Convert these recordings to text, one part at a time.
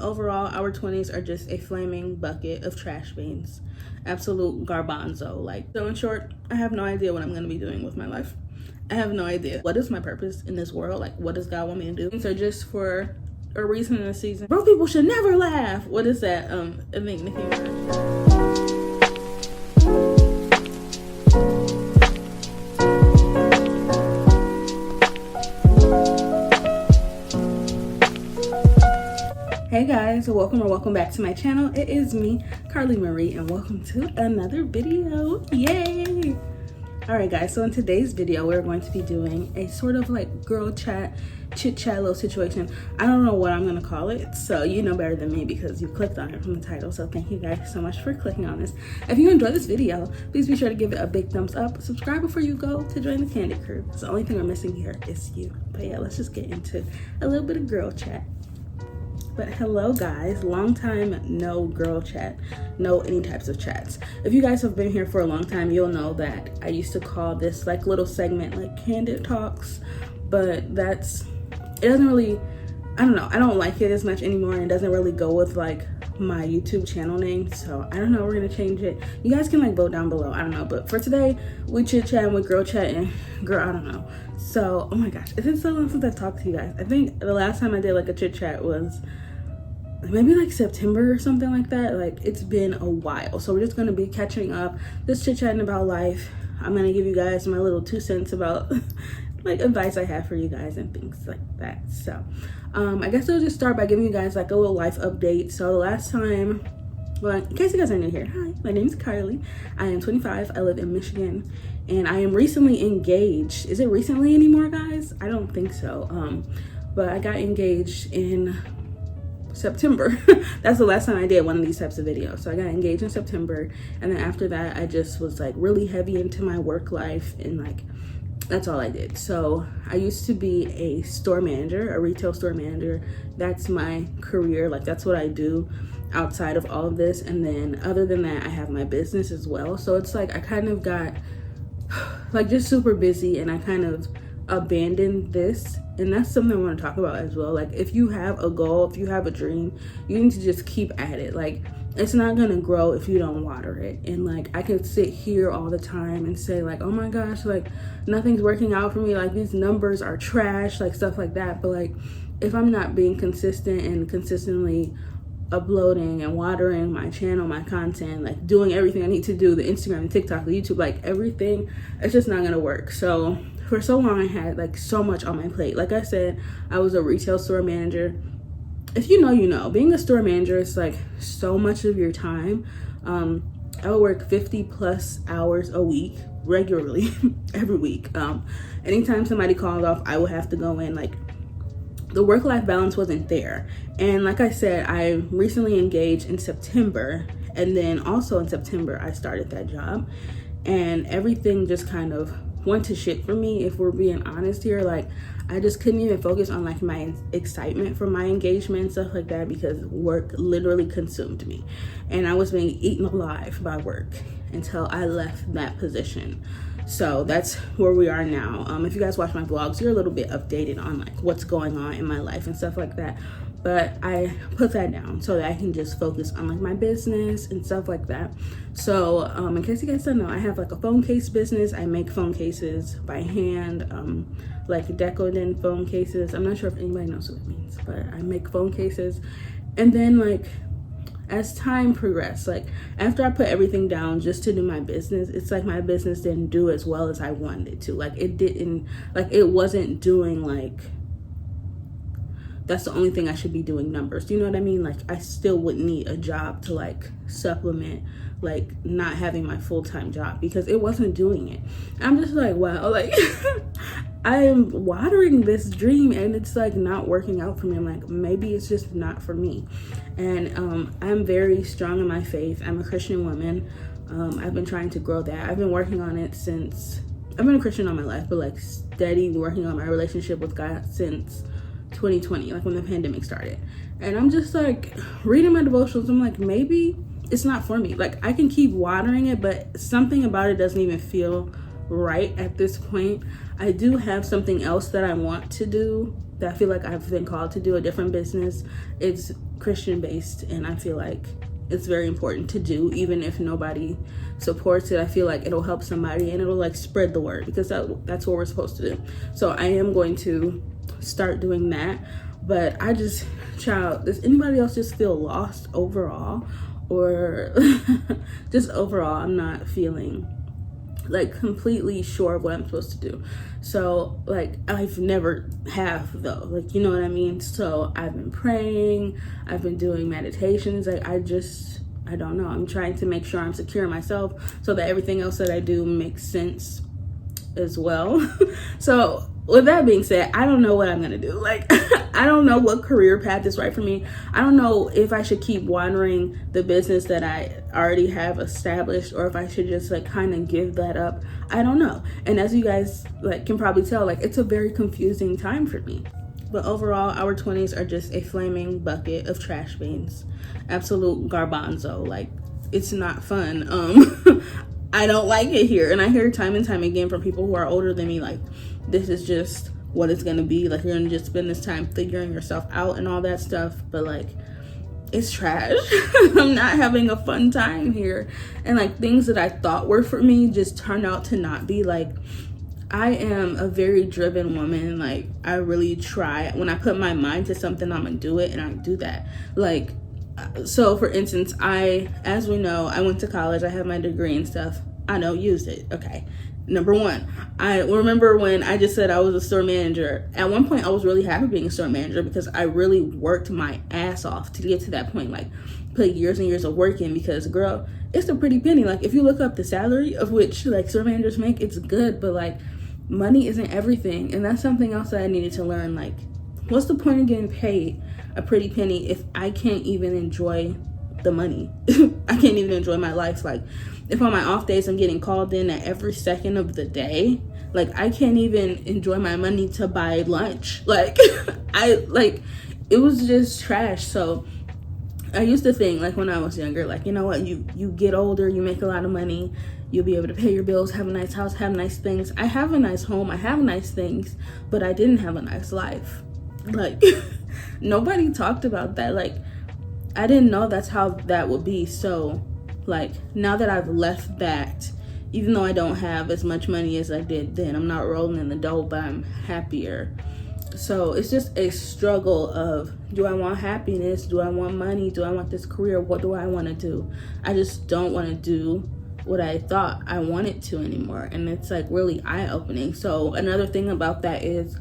overall, our 20s are just a flaming bucket of trash beans. Absolute garbanzo. Like, so in short, I have no idea what I'm going to be doing with my life. I have no idea. What is my purpose in this world? Like, what does God want me to do? So just for a reason in the season, broke people should never laugh. What is that? I think Nicki Minaj. Hey guys, welcome back to my channel. It is me, Carly Marie, and welcome to another video. Yay! Alright guys, so in today's video we're going to be doing a sort of like girl chat, chit chat little situation. I don't know what I'm gonna call it, so you know better than me because you clicked on it from the title. So thank you guys so much for clicking on this. If you enjoyed this video, please be sure to give it a big thumbs up. Subscribe before you go to join the Candy Crew. Because the only thing we're missing here is you. But yeah, let's just get into a little bit of girl chat. But hello guys, long time no girl chat, no any types of chats. If you guys have been here for a long time, you'll know that I used to call this like little segment like candid talks, but it doesn't really, I don't know, I don't like it as much anymore, and it doesn't really go with like my YouTube channel name. So I don't know, we're gonna change it. You guys can like vote down below, I don't know, but for today we chit chat and we girl chat and girl, I don't know. So oh my gosh, it's been so long since I talked to you guys. I think the last time I did like a chit chat was maybe like September or something like that. Like, it's been a while, so we're just gonna be catching up, just chit-chatting about life. I'm gonna give you guys my little 2 cents about like advice I have for you guys and things like that. So I guess I'll just start by giving you guys like a little life update. So the last time, well, in case you guys are new here, hi, my name is Carly. I am 25. I live in Michigan, and I am recently engaged. Is it recently anymore, guys? I don't think so. But I got engaged in September. That's the last time I did one of these types of videos. So I got engaged in September, and then after that I just was like really heavy into my work life, and like that's all I did. So I used to be a store manager, a retail store manager. That's my career, like that's what I do outside of all of this. And then other than that, I have my business as well. So it's like I kind of got like just super busy, and I kind of abandoned this. And that's something I want to talk about as well. Like, if you have a goal, if you have a dream, you need to just keep at it. Like, it's not gonna grow if you don't water it. And like, I could sit here all the time and say like, oh my gosh, like nothing's working out for me, like these numbers are trash, like stuff like that. But like, if I'm not being consistent and consistently uploading and watering my channel, my content, like doing everything I need to do, the Instagram, the TikTok, the YouTube, like everything, it's just not gonna work. So for so long I had like so much on my plate. Like I said, I was a retail store manager. If you know, you know, being a store manager is like so much of your time. I would work 50 plus hours a week regularly every week. Anytime somebody called off, I would have to go in. Like, the work-life balance wasn't there. And like I said, I recently engaged in September, and then also in September I started that job, and everything just kind of went to shit for me, if we're being honest here. Like, I just couldn't even focus on like my excitement for my engagement and stuff like that, because work literally consumed me, and I was being eaten alive by work until I left that position. So that's where we are now. If you guys watch my vlogs, you're a little bit updated on like what's going on in my life and stuff like that. But I put that down so that I can just focus on like my business and stuff like that. So in case you guys don't know, I have like a phone case business. I make phone cases by hand, like Decodent phone cases. I'm not sure if anybody knows what it means, but I make phone cases. And then like, as time progressed, like after I put everything down just to do my business, it's like my business didn't do as well as I wanted it to. Like, it didn't, like it wasn't doing like, that's the only thing I should be doing numbers. Do you know what I mean? Like, I still would need a job to like supplement like not having my full-time job, because it wasn't doing it. I'm just like, wow, like I am watering this dream and it's like not working out for me. I'm like, maybe it's just not for me. And I'm very strong in my faith. I'm a Christian woman. I've been trying to grow that. I've been working on it since, I've been a Christian all my life, but like steady working on my relationship with God since 2020, like when the pandemic started. And I'm just like reading my devotionals, I'm like, maybe it's not for me. Like, I can keep watering it, but something about it doesn't even feel right at this point. I do have something else that I want to do that I feel like I've been called to do, a different business. It's Christian based, and I feel like it's very important to do, even if nobody supports it. I feel like it'll help somebody, and it'll like spread the word, because that's what we're supposed to do. So I am going to start doing that. But I just, child, does anybody else just feel lost overall? Or just overall, I'm not feeling like completely sure of what I'm supposed to do. So like I've never have though, like, you know what I mean? So I've been praying, I've been doing meditations. Like I don't know, I'm trying to make sure I'm secure in myself so that everything else that I do makes sense as well. So with that being said, I don't know what I'm gonna do. Like I don't know what career path is right for me. I don't know if I should keep wandering the business that I already have established, or if I should just like kind of give that up. I don't know. And as you guys like can probably tell, like it's a very confusing time for me. But overall, our 20s are just a flaming bucket of trash beans. Absolute garbanzo. Like it's not fun. I don't like it here. And I hear time and time again from people who are older than me, like, this is just what it's gonna be. Like, you're gonna just spend this time figuring yourself out and all that stuff. But like, it's trash. I'm not having a fun time here. And like, things that I thought were for me just turned out to not be. Like, I am a very driven woman. Like, I really try. When I put my mind to something, I'm gonna do it, and I do that. Like, so for instance, as we know, I went to college, I have my degree and stuff. I don't use it. Okay. Number one, I remember when I just said I was a store manager. At one point, I was really happy being a store manager because I really worked my ass off to get to that point. Like, put years and years of work in, because girl, it's a pretty penny. Like, if you look up the salary of which like store managers make, it's good, but like money isn't everything. And that's something else that I needed to learn. Like, what's the point of getting paid a pretty penny if I can't even enjoy the money? I can't even enjoy my life. Like, if on my off days I'm getting called in at every second of the day, like I can't even enjoy my money to buy lunch. Like it was just trash. So I used to think, like when I was younger, like, you know what, you get older, you make a lot of money, you'll be able to pay your bills, have a nice house, have nice things. I have a nice home, I have nice things, but I didn't have a nice life. Like nobody talked about that. Like, I didn't know that's how that would be. So like, now that I've left that, even though I don't have as much money as I did then, I'm not rolling in the dough, but I'm happier. So it's just a struggle of, do I want happiness? Do I want money? Do I want this career? What do I want to do? I just don't want to do what I thought I wanted to anymore. And it's like really eye-opening. So another thing about that is,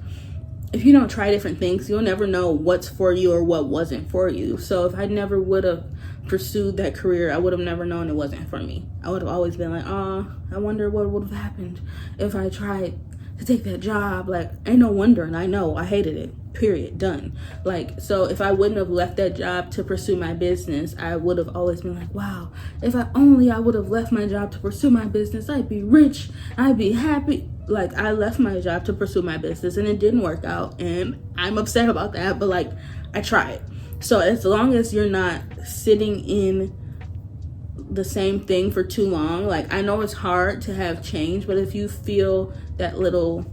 if you don't try different things, you'll never know what's for you or what wasn't for you. So if I never would have pursued that career, I would have never known it wasn't for me. I would have always been like, oh, I wonder what would have happened if I tried to take that job. Like, ain't no wonder. And I know I hated it, period, done. Like, so if I wouldn't have left that job to pursue my business, I would have always been like, wow, if I would have left my job to pursue my business, I'd be rich, I'd be happy. Like, I left my job to pursue my business and it didn't work out, and I'm upset about that, but like, I tried. So as long as you're not sitting in the same thing for too long, like, I know it's hard to have change, but if you feel that little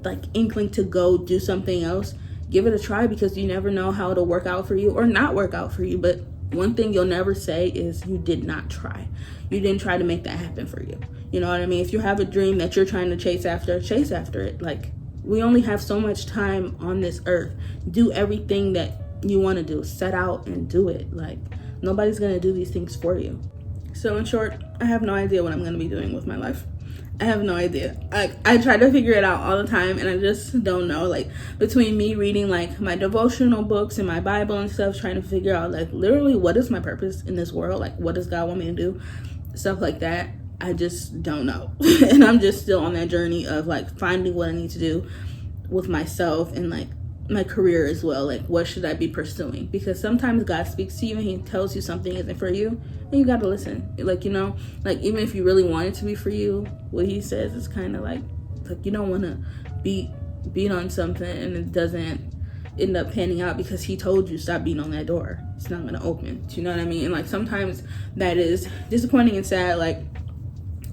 like inkling to go do something else, give it a try, because you never know how it'll work out for you or not work out for you. But one thing you'll never say is you did not try. You didn't try to make that happen for you. You know what I mean? If you have a dream that you're trying to chase after it. Like, we only have so much time on this earth. Do everything that you want to do. Set out and do it. Like, nobody's going to do these things for you. So in short, I have no idea what I'm going to be doing with my life. I have no idea. I try to figure it out all the time, and I just don't know. Like, between me reading like my devotional books and my Bible and stuff, trying to figure out like literally what is my purpose in this world, like what does God want me to do, stuff like that, I just don't know. And I'm just still on that journey of like finding what I need to do with myself and like my career as well. Like, what should I be pursuing? Because sometimes God speaks to you and he tells you something isn't for you, and you got to listen. Like, you know, like even if you really want it to be for you, what he says is kind of like you don't want to beat on something and it doesn't end up panning out because he told you stop beating on that door. It's not going to open. Do you know what I mean? And like, sometimes that is disappointing and sad. Like,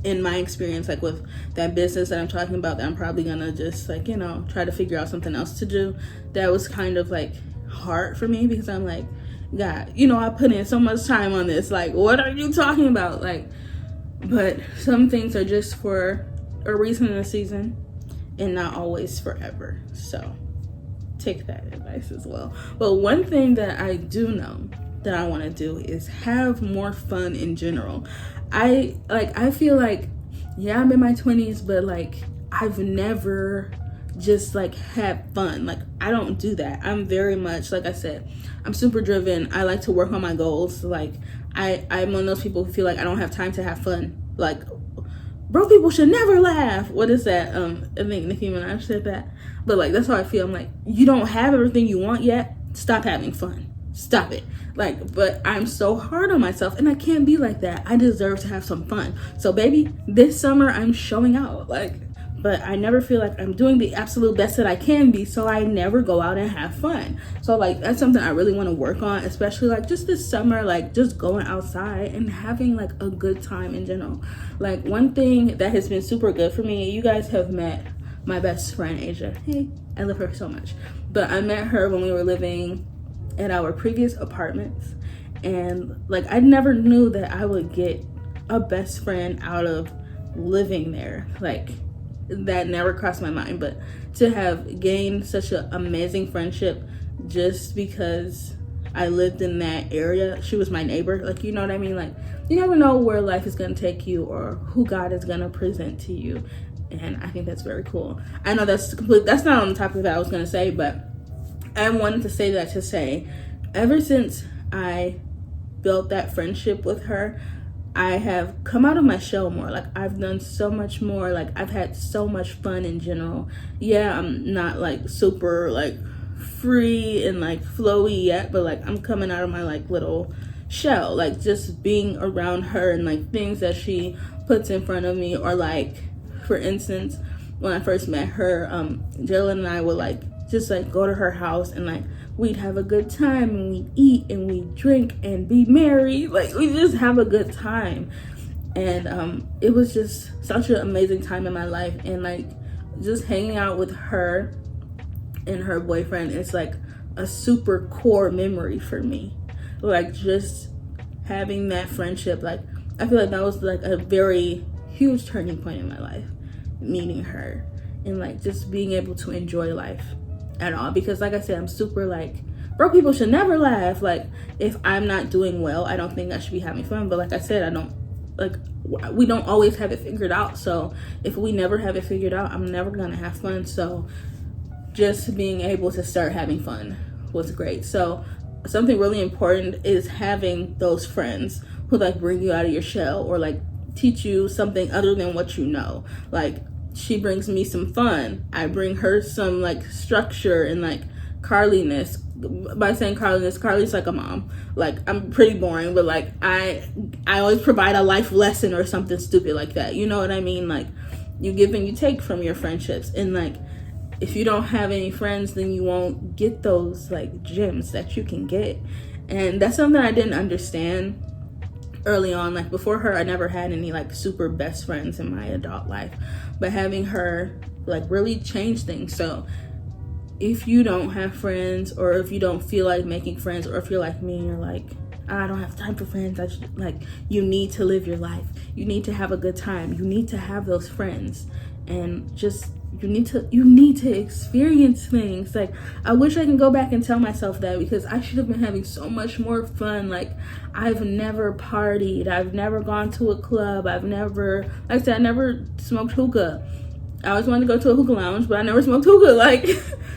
in my experience, like with that business that I'm talking about, that I'm probably gonna just like, you know, try to figure out something else to do, that was kind of like hard for me, because I'm like, God, you know, I put in so much time on this, like, what are you talking about? Like, but some things are just for a reason in a season and not always forever. So take that advice as well. But one thing that I do know that I want to do is have more fun in general. I feel like, yeah, I'm in my 20s, but like I've never just like had fun. Like I don't do that. I'm very much, like I said, I'm super driven. I like to work on my goals. Like I'm one of those people who feel like I don't have time to have fun. Like, broke people should never laugh. What is that? I think Nicki Minaj said that. But like that's how I feel. I'm like, you don't have everything you want yet. Stop having fun. Stop it. Like, but I'm so hard on myself, and I can't be like that. I deserve to have some fun. So baby, this summer I'm showing out. Like, but I never feel like I'm doing the absolute best that I can be, so I never go out and have fun. So like that's something I really want to work on, especially like just this summer, like just going outside and having like a good time in general. Like one thing that has been super good for me, you guys have met my best friend Asia. Hey, I love her so much. But I met her when we were living at our previous apartments, and like I never knew that I would get a best friend out of living there. Like that never crossed my mind, but to have gained such an amazing friendship just because I lived in that area. She was my neighbor. Like, you know what I mean? Like, you never know where life is going to take you or who God is going to present to you, and I think that's very cool. I know that's not on the topic that I was going to say, but I wanted to say that to say, ever since I built that friendship with her, I have come out of my shell more. Like I've done so much more. Like I've had so much fun in general. Yeah, I'm not like super like free and like flowy yet, but like I'm coming out of my like little shell. Like just being around her and like things that she puts in front of me, or like for instance, when I first met her, Jalen and I would like just like go to her house, and like we'd have a good time, and we'd eat and we'd drink and be merry. Like we just have a good time, and it was just such an amazing time in my life. And like just hanging out with her and her boyfriend is like a super core memory for me. Like just having that friendship, like I feel like that was like a very huge turning point in my life, meeting her and like just being able to enjoy life at all. Because like I said, I'm super like, broke people should never laugh. Like if I'm not doing well, I don't think I should be having fun. But like I said, we don't always have it figured out. So if we never have it figured out, I'm never gonna have fun. So just being able to start having fun was great. So something really important is having those friends who like bring you out of your shell, or like teach you something other than what you know. Like she brings me some fun, I bring her some like structure and like Carliness. By saying Carliness, Carly's like a mom. Like I'm pretty boring, but like I always provide a life lesson or something stupid like that. You know what I mean? Like you give and you take from your friendships, and like if you don't have any friends, then you won't get those like gems that you can get. And that's something I didn't understand early on. Like before her, I never had any like super best friends in my adult life, but having her like really changed things. So if you don't have friends, or if you don't feel like making friends, or if you're like me, you're like, I don't have time for friends, you need to live your life. You need to have a good time. You need to have those friends, and just you need to experience things. Like I wish I can go back and tell myself that, because I should have been having so much more fun. Like I've never partied, I've never gone to a club, I've never, like I said, I never smoked hookah. I always wanted to go to a hookah lounge, but I never smoked hookah. Like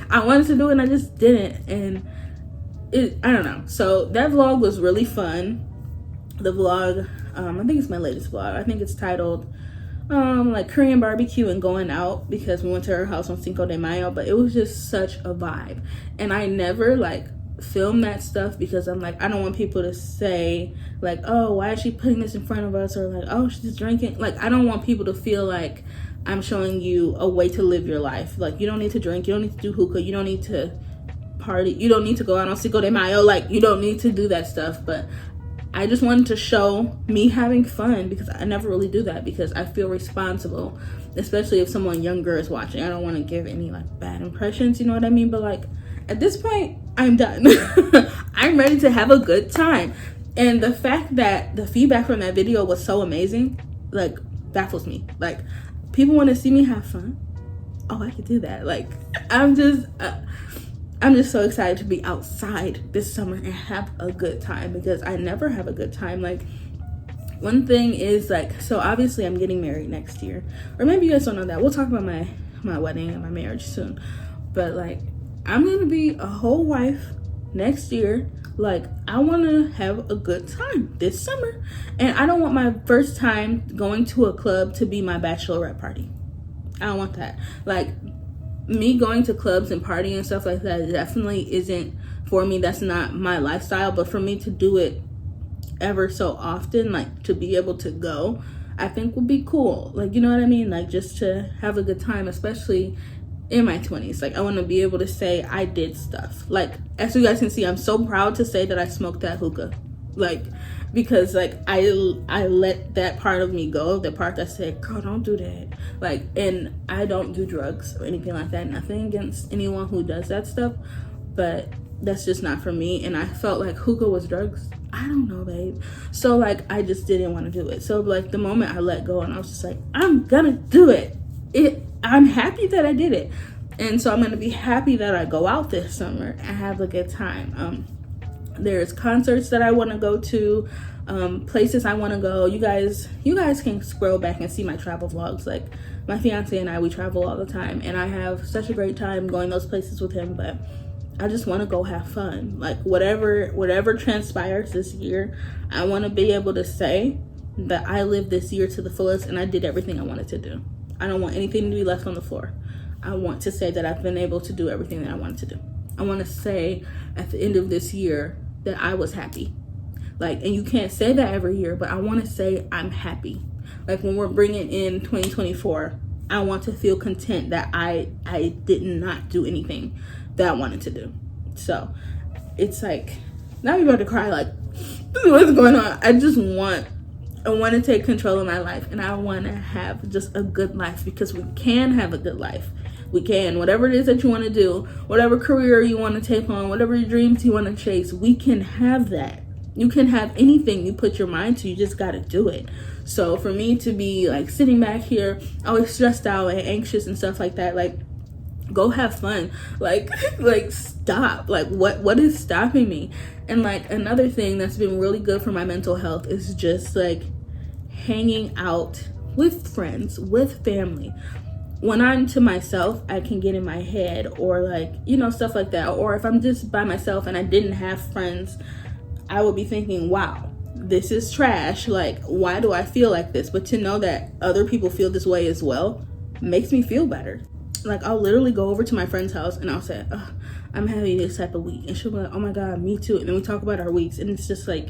I wanted to do it and I just didn't. And I don't know. So that vlog was really fun. The vlog, I think it's my latest vlog. I think it's titled like Korean barbecue and going out, because we went to her house on Cinco de Mayo. But it was just such a vibe, and I never like film that stuff because I'm like, I don't want people to say like, oh, why is she putting this in front of us, or like, oh, she's drinking. Like I don't want people to feel like I'm showing you a way to live your life. Like you don't need to drink, you don't need to do hookah, you don't need to party, you don't need to go out on Cinco de Mayo. Like you don't need to do that stuff. But I just wanted to show me having fun, because I never really do that, because I feel responsible, especially if someone younger is watching. I don't want to give any like bad impressions, you know what I mean? But like at this point, I'm done. I'm ready to have a good time. And the fact that the feedback from that video was so amazing, like, baffles me. Like, people want to see me have fun. Oh, I could do that. Like, I'm just so excited to be outside this summer and have a good time, because I never have a good time. Like, one thing is, like, so obviously I'm getting married next year, or maybe you guys don't know that. We'll talk about my wedding and my marriage soon. But like, I'm gonna be a whole wife next year. Like, I want to have a good time this summer, and I don't want my first time going to a club to be my bachelorette party. I don't want that. Like, me going to clubs and partying and stuff like that definitely isn't for me. That's not my lifestyle. But for me to do it ever so often, like to be able to go, I think would be cool. Like, you know what I mean? Like, just to have a good time, especially in my 20s. Like, I want to be able to say I did stuff. Like, as you guys can see, I'm so proud to say that I smoked that hookah. Like, because like I let that part of me go, the part that said, girl, don't do that. Like, and I don't do drugs or anything like that. Nothing against anyone who does that stuff, but that's just not for me. And I felt like hookah was drugs. I don't know, babe. So like, I just didn't want to do it. So like, the moment I let go, and I was just like, I'm gonna do it. I'm happy that I did it. And so I'm gonna be happy that I go out this summer and have a good time. There's concerts that I want to go to, places I want to go. You guys can scroll back and see my travel vlogs. Like, my fiance and I, we travel all the time, and I have such a great time going those places with him. But I just want to go have fun. Like, whatever transpires this year, I want to be able to say that I lived this year to the fullest and I did everything I wanted to do. I don't want anything to be left on the floor. I want to say that I've been able to do everything that I wanted to do. I want to say at the end of this year that I was happy. Like, and you can't say that every year, but I want to say I'm happy. Like, when we're bringing in 2024, I want to feel content that I did not do anything that I wanted to do. So it's like, now I'm about to cry. Like, what's going on? I want to take control of my life, and I want to have just a good life, because we can have a good life. We can. Whatever it is that you want to do, whatever career you want to take on, whatever dreams you want to chase, we can have that. You can have anything you put your mind to. You just got to do it. So for me to be like sitting back here always stressed out and anxious and stuff like that, like, go have fun. Like stop. Like, what is stopping me? And like, another thing that's been really good for my mental health is just like hanging out with friends, with family. When I'm to myself, I can get in my head, or like, you know, stuff like that. Or if I'm just by myself and I didn't have friends, I would be thinking, wow, this is trash. Like, why do I feel like this? But to know that other people feel this way as well makes me feel better. Like, I'll literally go over to my friend's house and I'll say, oh, I'm having this type of week. And she'll be like, oh my God, me too. And then we talk about our weeks, and it's just like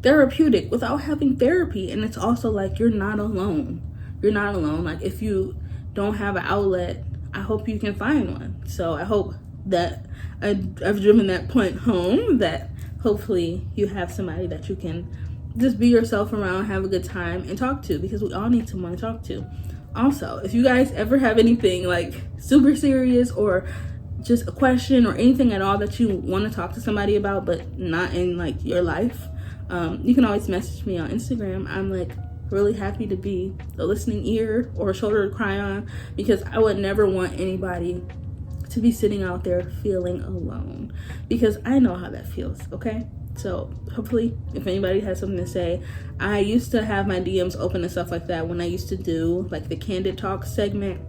therapeutic without having therapy. And it's also like, you're not alone. You're not alone. Like, if you don't have an outlet, I hope you can find one. So I hope that I've driven that point home, that hopefully you have somebody that you can just be yourself around, have a good time, and talk to, because we all need someone to talk to. Also, if you guys ever have anything like super serious, or just a question or anything at all that you want to talk to somebody about but not in like your life, you can always message me on Instagram. I'm like really happy to be a listening ear or a shoulder to cry on, because I would never want anybody to be sitting out there feeling alone, because I know how that feels. Okay, so hopefully if anybody has something to say, I used to have my DMs open and stuff like that when I used to do like the Candid Talk segment,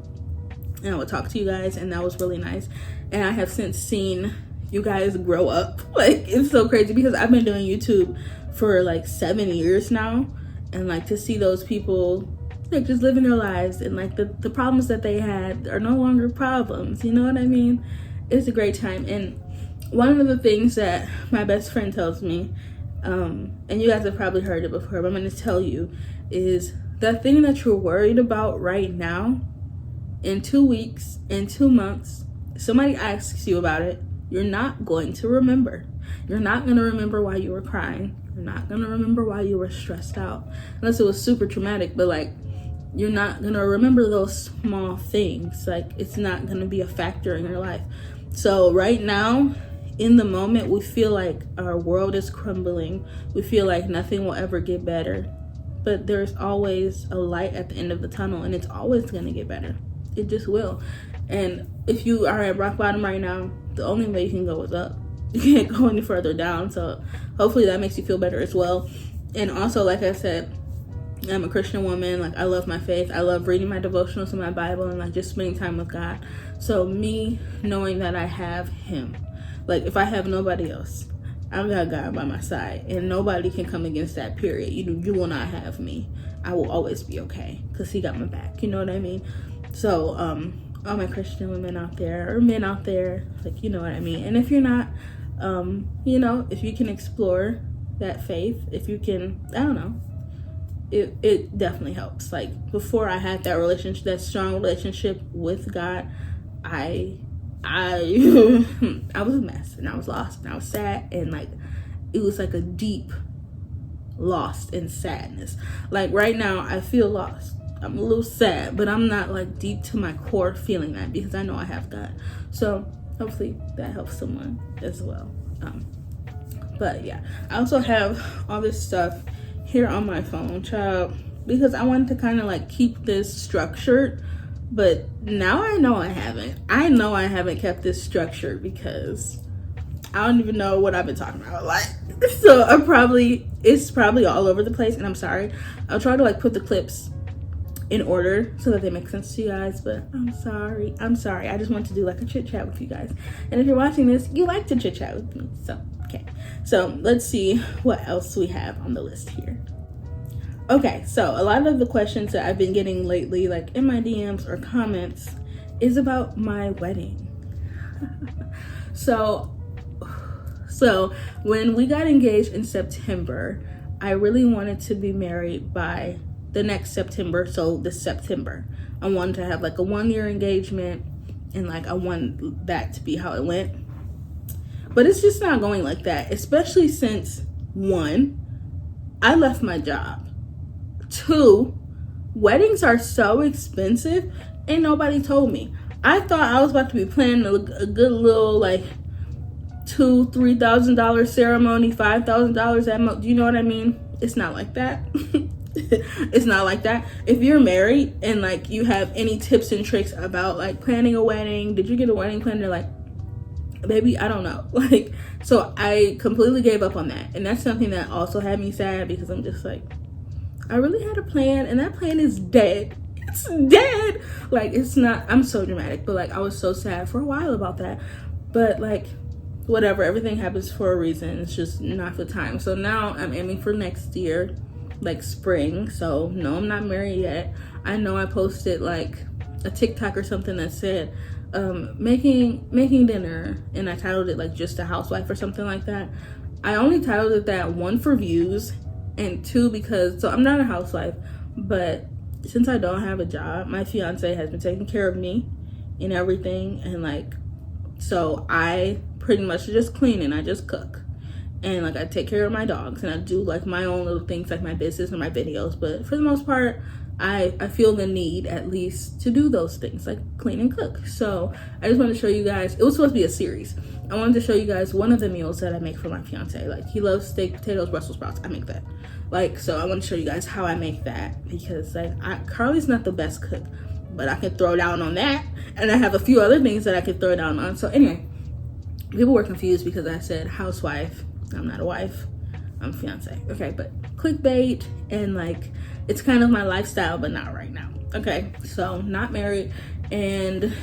and I would talk to you guys, and that was really nice. And I have since seen you guys grow up. Like, it's so crazy, because I've been doing YouTube for like 7 years now, and like, to see those people like just living their lives, and like the problems that they had are no longer problems, you know what I mean? It's a great time. And one of the things that my best friend tells me, and you guys have probably heard it before, but I'm going to tell you, is that thing that you're worried about right now, in 2 weeks, in 2 months, somebody asks you about it, you're not going to remember. You're not going to remember why you were crying. You're not gonna remember why you were stressed out, unless it was super traumatic, but like, you're not gonna remember those small things. Like, it's not gonna be a factor in your life. So right now, in the moment, we feel like our world is crumbling. We feel like nothing will ever get better. But there's always a light at the end of the tunnel, and it's always gonna get better. It just will. And if you are at rock bottom right now, the only way you can go is up. You can't go any further down. So hopefully that makes you feel better as well. And also, like I said, I'm a Christian woman. Like, I love my faith. I love reading my devotionals and my Bible and like just spending time with God. So me knowing that I have him, like, if I have nobody else, I've got God by my side, and nobody can come against that, period. You will not have me. I will always be okay because he got my back. You know what I mean? So all my Christian women out there, or men out there, like, you know what I mean. And if you're not, you know, if you can explore that faith, if you can, I don't know, it definitely helps. Like, before I had that relationship, that strong relationship with God, I I was a mess, and I was lost, and I was sad, and like, it was like a deep lost and sadness. Like, right now I feel lost, I'm a little sad, but I'm not like deep to my core feeling that, because I know I have God. So hopefully that helps someone as well. But yeah, I also have all this stuff here on my phone, child, because I wanted to kind of like keep this structured. But now I know I haven't kept this structured, because I don't even know what I've been talking about. Like, so it's probably all over the place, and I'm sorry. I'll try to like put the clips in order so that they make sense to you guys, but I'm sorry. I just want to do like a chit chat with you guys. And if you're watching this, you like to chit chat with me. So, okay. So let's see what else we have on the list here. Okay, so a lot of the questions that I've been getting lately, like in my DMs or comments, is about my wedding. So when we got engaged in September, I really wanted to be married by the next September. So this September, I wanted to have like a 1-year engagement, and like I want that to be how it went. But it's just not going like that, especially since, 1, I left my job. 2, weddings are so expensive, and nobody told me. I thought I was about to be planning a good little like $2,000-$3,000 ceremony, $5,000 at most. Do you know what I mean? It's not like that. It's not like that. If you're married and like you have any tips and tricks about like planning a wedding, did you get a wedding planner? Like, baby, I don't know. Like, so I completely gave up on that, and that's something that also had me sad, because I'm just like, I really had a plan, and that plan is dead. It's dead. Like, it's not, I'm so dramatic, but like, I was so sad for a while about that. But like, whatever, everything happens for a reason. It's just not the time. So now I'm aiming for next year, like spring. So no, I'm not married yet. I know I posted like a TikTok or something that said making dinner, and I titled it like Just a Housewife or something like that. I only titled it that, 1, for views, and 2, because, so I'm not a housewife, but since I don't have a job, my fiance has been taking care of me and everything, and like, so I pretty much just clean, and I just cook, and like I take care of my dogs, and I do like my own little things like my business and my videos. But for the most part, I feel the need at least to do those things, like clean and cook. So I just wanted to show you guys, it was supposed to be a series. I wanted to show you guys one of the meals that I make for my fiance. Like, he loves steak, potatoes, Brussels sprouts. I make that. Like, so I want to show you guys how I make that, because like, Carly's not the best cook, but I can throw down on that, and I have a few other things that I can throw down on. So anyway, people were confused because I said housewife. I'm not a wife, I'm a fiance. Okay, but clickbait, and like, it's kind of my lifestyle, but not right now. Okay, so not married. And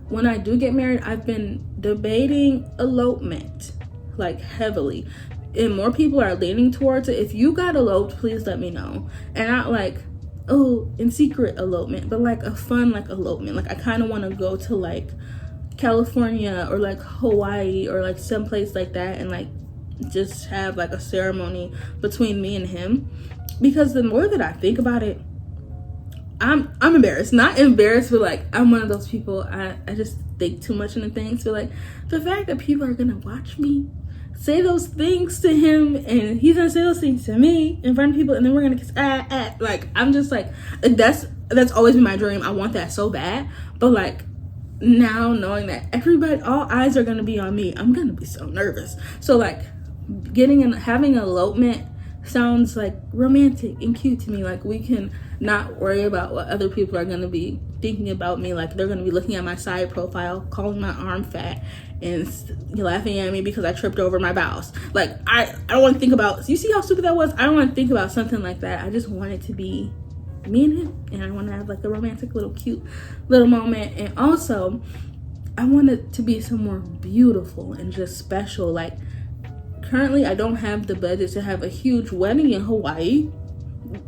when I do get married, I've been debating elopement, like heavily, and more people are leaning towards it. If you got eloped, please let me know. And not like, oh, in secret elopement, but like a fun like elopement. Like, I kind of want to go to like California or like Hawaii or like someplace like that, and like just have like a ceremony between me and him. Because the more that I think about it, I'm embarrassed. Not embarrassed, but like, I'm one of those people, I just think too much into things. So like, the fact that people are gonna watch me say those things to him, and he's gonna say those things to me in front of people, and then we're gonna kiss. Like, I'm just like that's always been my dream. I want that so bad, but like now knowing that everybody, all eyes are gonna be on me, I'm gonna be so nervous. So like having an elopement sounds like romantic and cute to me. Like, we can not worry about what other people are gonna be thinking about me. Like, they're gonna be looking at my side profile, calling my arm fat, and laughing at me because I tripped over my bowels. Like, I don't want to think about, you see how stupid that was? I don't want to think about something like that. I just want it to be me and him, and I want to have like a romantic little cute little moment. And also I want it to be somewhere beautiful and just special. Like, currently I don't have the budget to have a huge wedding in Hawaii,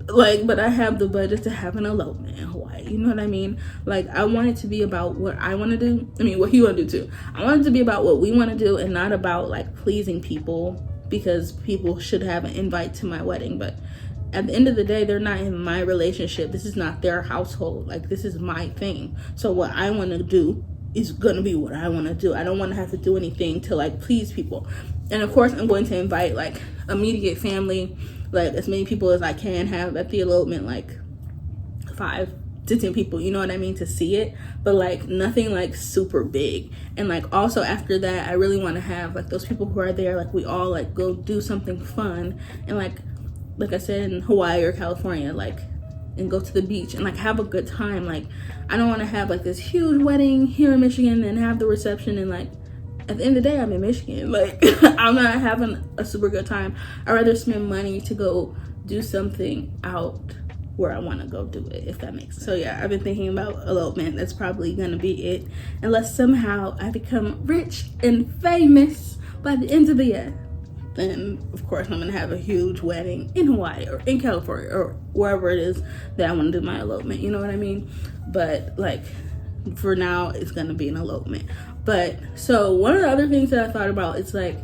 like, but I have the budget to have an elopement in Hawaii. You know what I mean? Like, I want it to be about what I want to do. I mean, what he want to do too. I want it to be about what we want to do, and not about like pleasing people, because people should have an invite to my wedding. But at the end of the day, they're not in my relationship. This is not their household. Like, this is my thing. So what I want to do is gonna be what I want to do. I don't want to have to do anything to like please people. And of course, I'm going to invite like immediate family, like as many people as I can have at the elopement, like 5 to 10 people, you know what I mean, to see it, but like nothing like super big. And like also after that, I really want to have like those people who are there, like we all like go do something fun, and like I said, in Hawaii or California, like, and go to the beach and like have a good time. Like, I don't want to have like this huge wedding here in Michigan and have the reception, and like at the end of the day, I'm in Michigan. Like, I'm not having a super good time. I'd rather spend money to go do something out where I want to go do it, if that makes sense. So yeah, I've been thinking about elopement. That's probably gonna be it, unless somehow I become rich and famous by the end of the year. Then of course I'm gonna have a huge wedding in Hawaii or in California or wherever it is that I want to do my elopement, you know what I mean? But like, for now, it's gonna be an elopement. But so one of the other things that I thought about is like,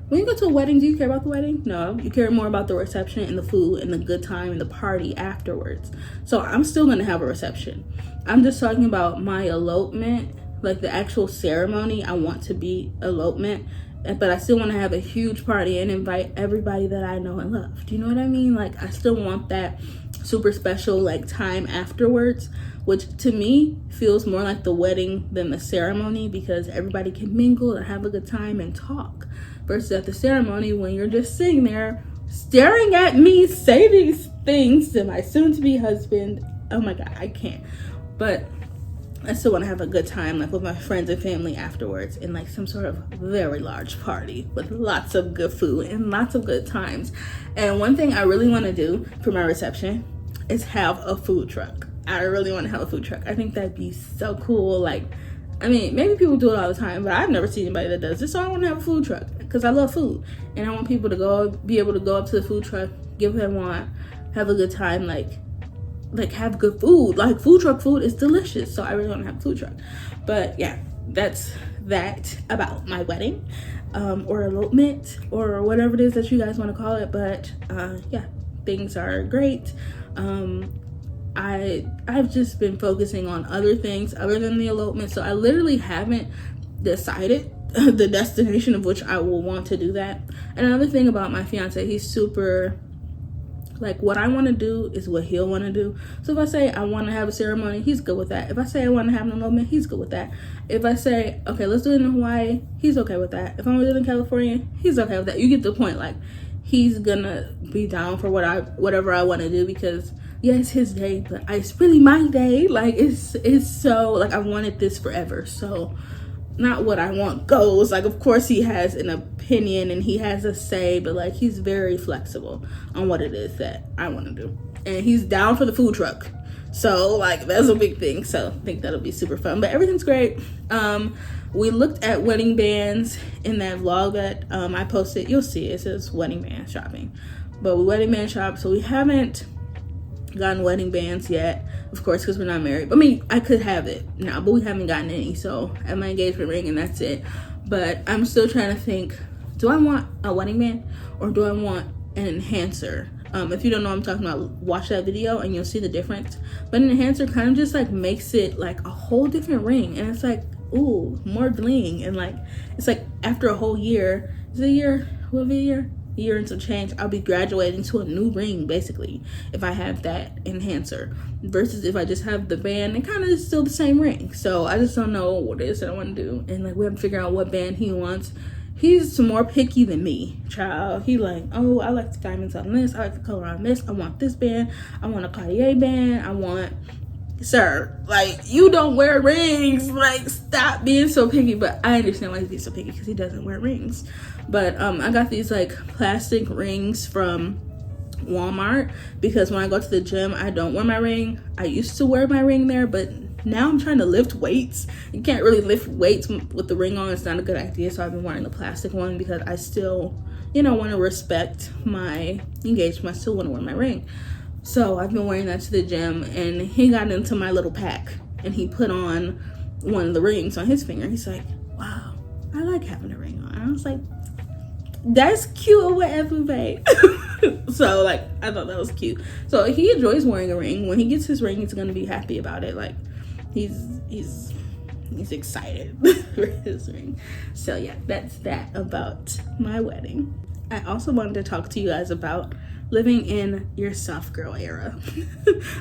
when you go to a wedding, do you care about the wedding? No, you care more about the reception and the food and the good time and the party afterwards. So I'm still gonna have a reception. I'm just talking about my elopement, like the actual ceremony. I want to be elopement, but I still want to have a huge party and invite everybody that I know and love. Do you know what I mean? Like, I still want that super special like time afterwards, which to me feels more like the wedding than the ceremony, because everybody can mingle and have a good time and talk, versus at the ceremony when you're just sitting there staring at me say these things to my soon-to-be husband. Oh my god, I can't. But I still want to have a good time, like with my friends and family afterwards, in like some sort of very large party with lots of good food and lots of good times. And one thing I really want to do for my reception is have a food truck. I really want to have a food truck. I think that'd be so cool. Like, I mean, maybe people do it all the time, but I've never seen anybody that does this. So I want to have a food truck because I love food, and I want people to be able to go up to the food truck, get what they want, have a good time, like have good food. Like, food truck food is delicious. So I really want to have a food truck. But yeah, that's that about my wedding, or elopement, or whatever it is that you guys want to call it. But yeah, things are great. I've just been focusing on other things other than the elopement, so I literally haven't decided the destination of which I will want to do that. And another thing about my fiance, he's super, like, what I want to do is what he'll want to do. So if I say I want to have a ceremony, he's good with that. If I say I want to have an elopement, he's good with that. If I say, okay, let's do it in Hawaii, he's okay with that. If I'm going to do it in California, he's okay with that. You get the point. Like, he's gonna be down for whatever I want to do, because yeah, it's his day, but it's really my day. Like, it's so, like, I wanted this forever. So not what I want goes. Like, of course he has an opinion and he has a say, but like, he's very flexible on what it is that I want to do, and he's down for the food truck. So like, that's a big thing. So I think that'll be super fun. But everything's great. We looked at wedding bands in that vlog that I posted. You'll see it says wedding band shopping, but we wedding band shop. So we haven't gotten wedding bands yet, of course, because we're not married. I mean, I could have it now, but we haven't gotten any. So I have my engagement ring and that's it. But I'm still trying to think, do I want a wedding band or do I want an enhancer? If you don't know what I'm talking about, watch that video and you'll see the difference. But an enhancer kind of just like makes it like a whole different ring, and it's like, ooh, more bling. And like, it's like after a whole year, is it a year? Will it be a year? Year and some change. I'll be graduating to a new ring, basically, if I have that enhancer, versus if I just have the band. It kind of is still the same ring. So I just don't know what it is that I want to do, and like we have to figure out what band he wants. He's more picky than me, child. He like, oh, I like the diamonds on this, I like the color on this, I want this band, I want a Cartier band, I want. Sir, like, you don't wear rings. Like, stop being so picky. But I understand why he's being so picky, because he doesn't wear rings. But I got these like plastic rings from Walmart, because when I go to the gym, I don't wear my ring. I used to wear my ring there, but now I'm trying to lift weights. You can't really lift weights with the ring on. It's not a good idea. So I've been wearing the plastic one, because I still, you know, want to respect my engagement. I still want to wear my ring. So I've been wearing that to the gym, and he got into my little pack, and he put on one of the rings on his finger. He's like, wow, I like having a ring on. I was like, that's cute or whatever, babe. So like, I thought that was cute. So he enjoys wearing a ring. When he gets his ring, he's gonna be happy about it. Like, he's excited for his ring. So yeah, that's that about my wedding. I also wanted to talk to you guys about living in your soft girl era.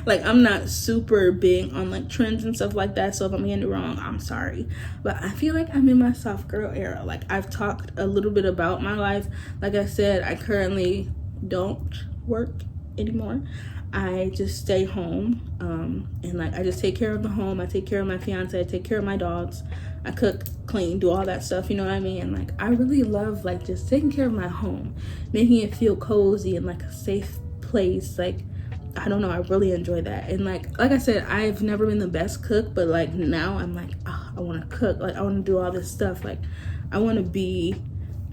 Like, I'm not super big on like trends and stuff like that, so if I'm getting it wrong, I'm sorry, but I feel like I'm in my soft girl era. Like, I've talked a little bit about my life. Like I said, I currently don't work anymore. I just stay home, and like, I just take care of the home. I take care of my fiance, I take care of my dogs, I cook, clean, do all that stuff, you know what I mean? And like, I really love like just taking care of my home, making it feel cozy and like a safe place. Like, I don't know, I really enjoy that. And like I said, I've never been the best cook, but like now I'm like, oh, I want to cook, like I want to do all this stuff. Like, I want to be,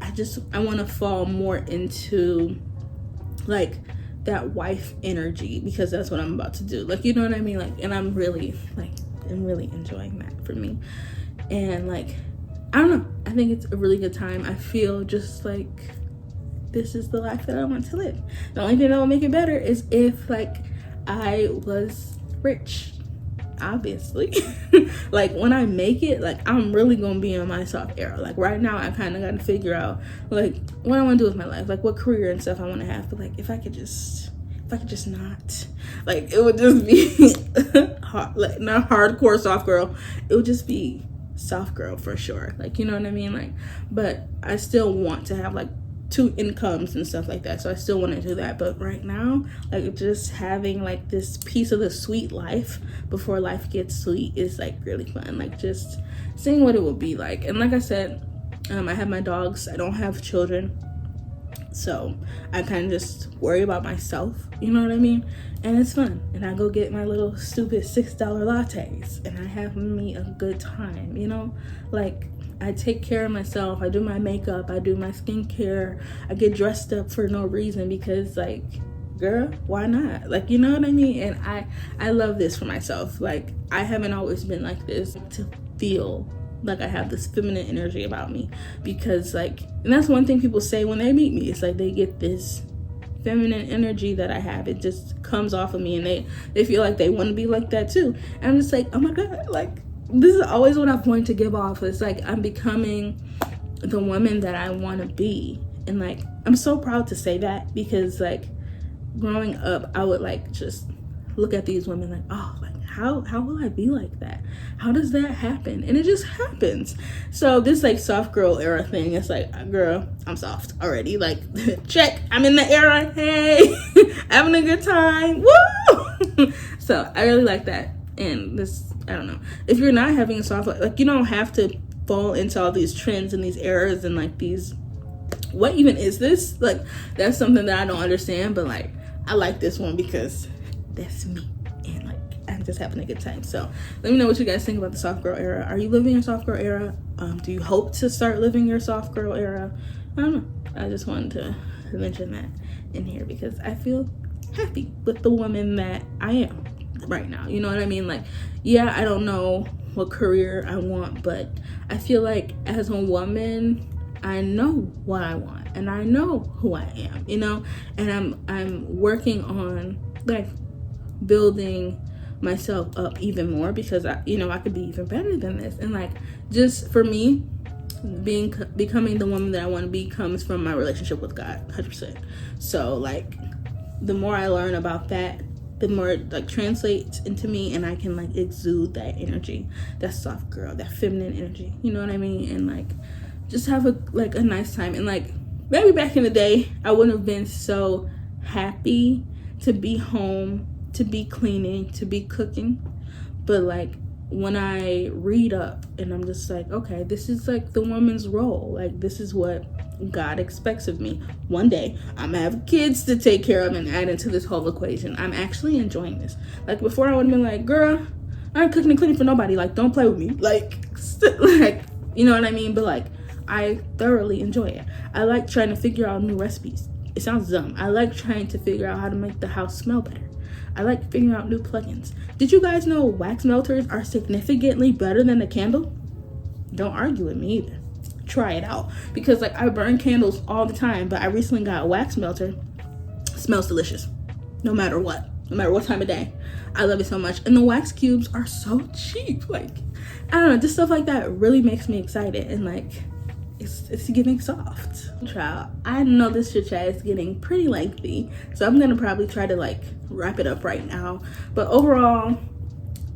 I want to fall more into like that wife energy, because that's what I'm about to do. Like, you know what I mean? Like, and I'm really enjoying that for me. And like, I don't know, I think it's a really good time. I feel just like this is the life that I want to live. The only thing that will make it better is if like I was rich, obviously. Like, when I make it, like, I'm really gonna be in my soft era. Like, right now I kind of got to figure out like what I want to do with my life, like what career and stuff I want to have. But like, if I could just not, like, it would just be hard, like, not hardcore soft girl, it would just be soft girl for sure. Like, you know what I mean? Like, but I still want to have like 2 incomes and stuff like that, so I still want to do that. But right now, like, just having like this piece of the sweet life before life gets sweet is like really fun. Like, just seeing what it will be like. And like I said, I have my dogs, I don't have children, so I kind of just worry about myself, you know what I mean? And it's fun. And I go get my little stupid $6 lattes, and I have me a good time, you know? Like, I take care of myself, I do my makeup, I do my skincare, I get dressed up for no reason, because like, girl, why not? Like, you know what I mean? And I love this for myself. Like, I haven't always been like this, to feel like I have this feminine energy about me, because like, and that's one thing people say when they meet me, it's like they get this feminine energy that I have. It just comes off of me, and they feel like they want to be like that too. And I'm just like, oh my god, like, this is always what I've wanted to give off. It's like, I'm becoming the woman that I want to be. And like, I'm so proud to say that, because like, growing up, I would like just look at these women like, oh, like, how will I be like that? How does that happen? And it just happens. So this like soft girl era thing, it's like, girl, I'm soft already. Like, check, I'm in the era. Hey, having a good time. Woo! So I really like that. And this, I don't know, if you're not having a soft, like, you don't have to fall into all these trends and these eras and like these, what even is this? Like, that's something that I don't understand. But like, I like this one because that's me, and like, I'm just having a good time. So let me know what you guys think about the soft girl era. Are you living your soft girl era? Do you hope to start living your soft girl era? I don't know, I just wanted to mention that in here, because I feel happy with the woman that I am right now, you know what I mean? Like, yeah, I don't know what career I want, but I feel like as a woman, I know what I want, and I know who I am, you know? And I'm working on like building myself up even more, because I could be even better than this. And like, just for me, becoming the woman that I want to be comes from my relationship with God, 100%. So like, the more I learn about that, the more it like translates into me, and I can like exude that energy, that soft girl, that feminine energy, you know what I mean? And like, just have a nice time. And like, maybe back in the day, I wouldn't have been so happy to be home, to be cleaning, to be cooking. But like, when I read up and I'm just like, okay, this is like the woman's role. Like, this is what God expects of me. One day I'm gonna have kids to take care of and add into this whole equation. I'm actually enjoying this. Like, before I would have been like, girl, I ain't cooking and cleaning for nobody. Like, don't play with me. Like, you know what I mean? But like, I thoroughly enjoy it. I like trying to figure out new recipes. It sounds dumb. I like trying to figure out how to make the house smell better. I like figuring out new plugins. Did you guys know wax melters are significantly better than a candle? Don't argue with me either. Try it out. Because like, I burn candles all the time, but I recently got a wax melter. Smells delicious. No matter what time of day. I love it so much. And the wax cubes are so cheap. Like, I don't know, just stuff like that really makes me excited. And like, it's getting soft. Child, I know this chit chat is getting pretty lengthy, so I'm gonna probably try to like wrap it up right now. But overall,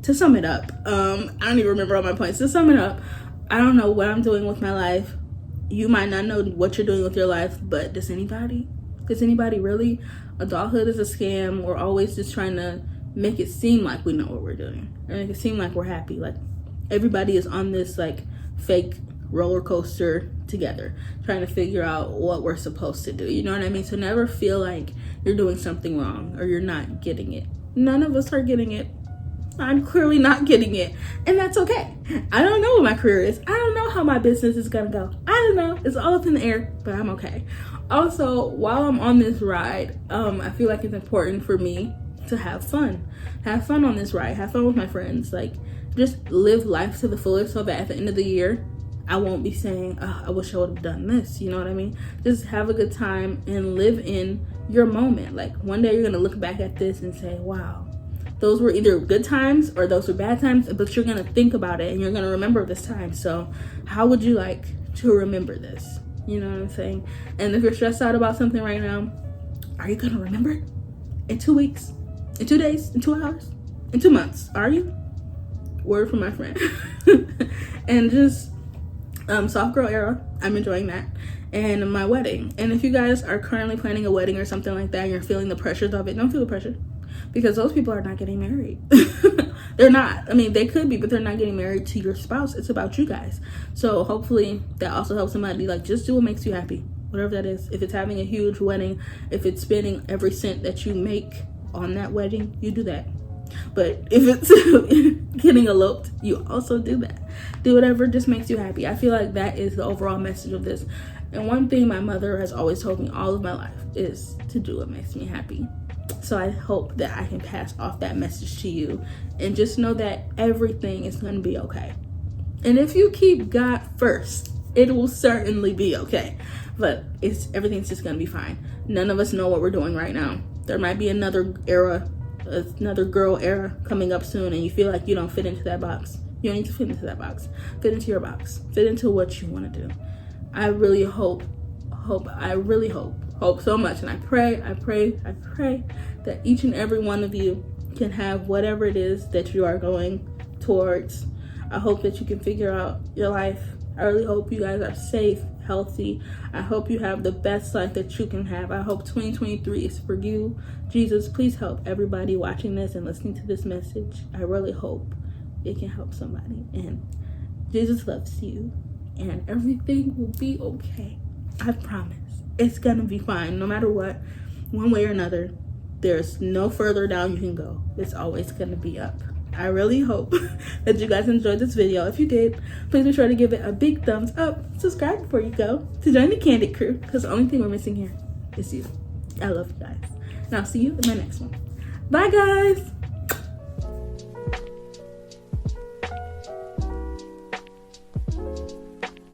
to sum it up, I don't even remember all my points. To sum it up, I don't know what I'm doing with my life. You might not know what you're doing with your life, but does anybody really? Adulthood is a scam. We're always just trying to make it seem like we know what we're doing, or make it seem like we're happy. Like, everybody is on this like fake roller coaster together, trying to figure out what we're supposed to do, you know what I mean? So never feel like you're doing something wrong or you're not getting it. None of us are getting it. I'm clearly not getting it, and that's okay. I don't know what my career is. I don't know how my business is gonna go. I don't know. It's all up in the air, but I'm okay. Also, while I'm on this ride, I feel like it's important for me to have fun on this ride, have fun with my friends, like, just live life to the fullest, so that at the end of the year I won't be saying, oh, I wish I would have done this, you know what I mean? Just have a good time and live in your moment. Like, one day you're gonna look back at this and say, wow, those were either good times or those were bad times, but you're gonna think about it and you're gonna remember this time. So how would you like to remember this? You know what I'm saying? And if you're stressed out about something right now, are you gonna remember it in 2 weeks, in 2 days, in 2 hours, in 2 months? Are you? Word from my friend. And just soft girl era, I'm enjoying that, and my wedding. And if you guys are currently planning a wedding or something like that and you're feeling the pressures of it, don't feel the pressure, because those people are not getting married. They're not. I mean, they could be, but they're not getting married to your spouse. It's about you guys. So hopefully that also helps somebody. Like, just do what makes you happy, whatever that is. If it's having a huge wedding, if it's spending every cent that you make on that wedding, you do that. But if it's getting eloped, you also do that. Do whatever just makes you happy. I feel like that is the overall message of this. And one thing my mother has always told me all of my life is to do what makes me happy. So I hope that I can pass off that message to you, and just know that everything is going to be okay. And if you keep God first, it will certainly be okay. But everything's just going to be fine. None of us know what we're doing right now. There might be another girl era coming up soon, and you feel like you don't fit into that box. You don't need to fit into that box. Fit into your box. Fit into what you want to do. I really hope so much, and I pray that each and every one of you can have whatever it is that you are going towards. I hope that you can figure out your life. I really hope you guys are safe, healthy. I hope you have the best life that you can have. I hope 2023 is for you. Jesus, please help everybody watching this and listening to this message. I really hope it can help somebody. And Jesus loves you, and everything will be okay. I promise. It's gonna be fine, no matter what. One way or another, there's no further down you can go. It's always gonna be up. I really hope that you guys enjoyed this video. If you did, please be sure to give it a big thumbs up. Subscribe before you go to join the Candid crew, because the only thing we're missing here is you. I love you guys. And I'll see you in my next one. Bye, guys.